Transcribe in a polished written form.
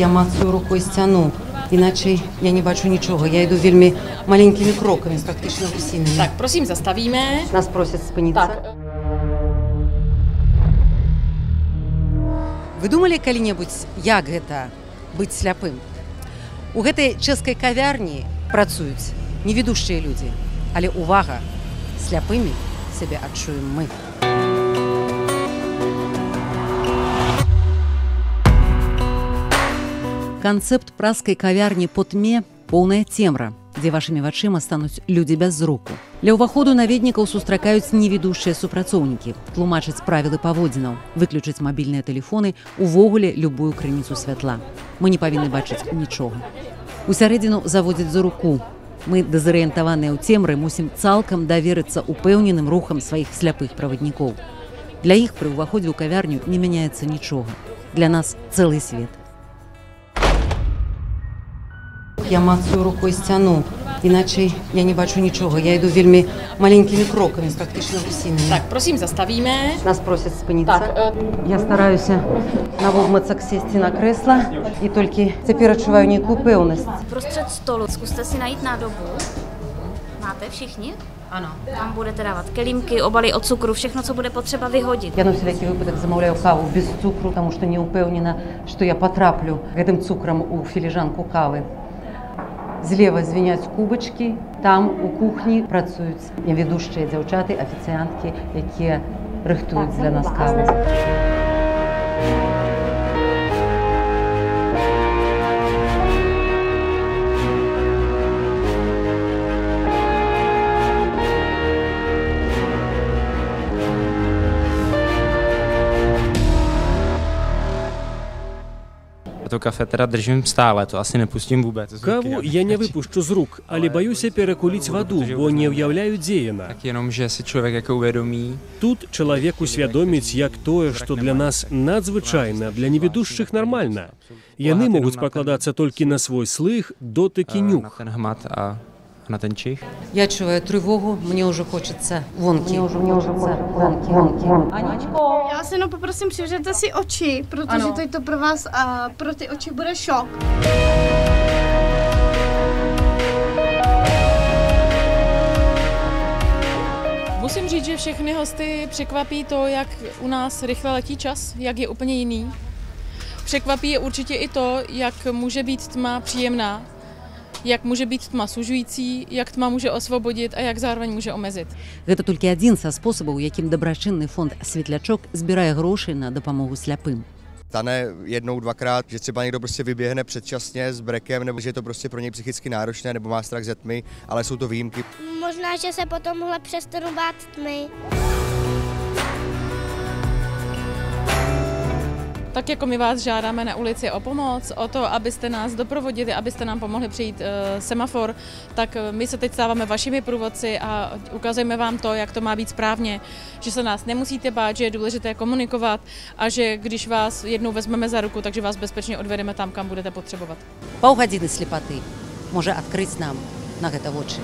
Я мацаю рукой сцяну, іначе я не бачу нічого. Я йду вельми маленькими кроками, практично гусіними. Tak, prosím, zastavíme. Нас просять спиніться. Tak, Вы думали калі-небудзь, як гэта быць сляпым? У гэтай чэшскай кавярні працуюць невідушчыя людзі, але увага, сляпымі сябе адчуем мы. Канцэпт праскай кавярні по тьме – поўная цемра, дзе вашымі вачыма стануць людзі без зроку. Ля ўваходу наведнікаў сустракаюць невідушчыя супрацоўнікі, тлумачаць правілы паводзінаў, выключаць мабільныя тэлефоны, увогуле любую крыніцу святла. Мы не павінны бачыць нічога. Усярэдзіну заводзяць за руку. Мы, дэзарыентаваныя ў цемры, мусім цалкам даверыцца упэўненым рухам сваіх сляпых праваднікоў. Для іх пры ўваходзе ў кавярню не мяняецца нічога. Для нас цэлы свет. Я мацаю рукой сцяну, іначе я не бачу нічого. Я йду вельми маленькими кроками, практично гусіними. tak, prosím, zastavíme. Нас просять спиніться. Так, Я стараюся навогмацца к сесці на кресло і тільки тепер відчуваю нейкую певність. Prostřed stolu zkuste si najít nádobu. Máte všichni? Ano. Tam budete dávat kelímky, obaly od cukru, všechno, co bude potřeba vyhodit. Я на всякий випадок замовляю каву без цукру, тому що не упевнена, що я потраплю гэтым цукром у філіжанку кави. Злева звінять кубочки, там у кухні працюють невідушчыя дзяўчаты, афіцыянткі, якія рыхтуюць для нас каву. To kafe teda držím stále, to asi nepustím vůbec. Каву я не выпушчу з рук, але баюся перакуліць ваду, бо не ўяўляю, дзе яна. Tak jenom, že si člověk jako uvědomí. Тут чалавек усвядоміць, як тое, што для нас надзвычайна, для невідушчых нармальна. Яны могуць пакладацца толькі на свой слых, дотык і Na нюх. ten hmat a na ten čich. Я чуваю тревогу, мне уже хочется вонки. Мне уже хочется вонки. Aničko! Já se jenom poprosím, přivřete si oči, protože to je to pro vás a pro ty oči bude šok. Musím říct, že všechny hosty překvapí to, jak u nás rychle letí čas, jak je úplně jiný. Překvapí je určitě i to, jak může být tma příjemná, jak může být tma sužující, jak tma může osvobodit a jak zároveň může omezit. Гэта толькі адзін са спосабаў, якім дабрачынны фонд «Светлячок» збірае грошы на дапамогу сляпым. Stane jednou, dvakrát, že třeba někdo prostě vyběhne předčasně s brekem, nebo že je to prostě pro něj psychicky náročné, nebo má strach ze tmy, ale jsou to výjimky. Možná, že se potomhle přestanu bát tmy. Tak jako my vás žádáme na ulici o pomoc, o to, abyste nás doprovodili, abyste nám pomohli přejít semafor, tak my se teď stáváme vašimi průvodci a ukazujeme vám to, jak to má být správně, že se nás nemusíte bát, že je důležité komunikovat a že když vás jednou vezmeme za ruku, takže vás bezpečně odvedeme tam, kam budete potřebovat. Паўгадзіны слепаты можа адкрыць нам на гэта вочы.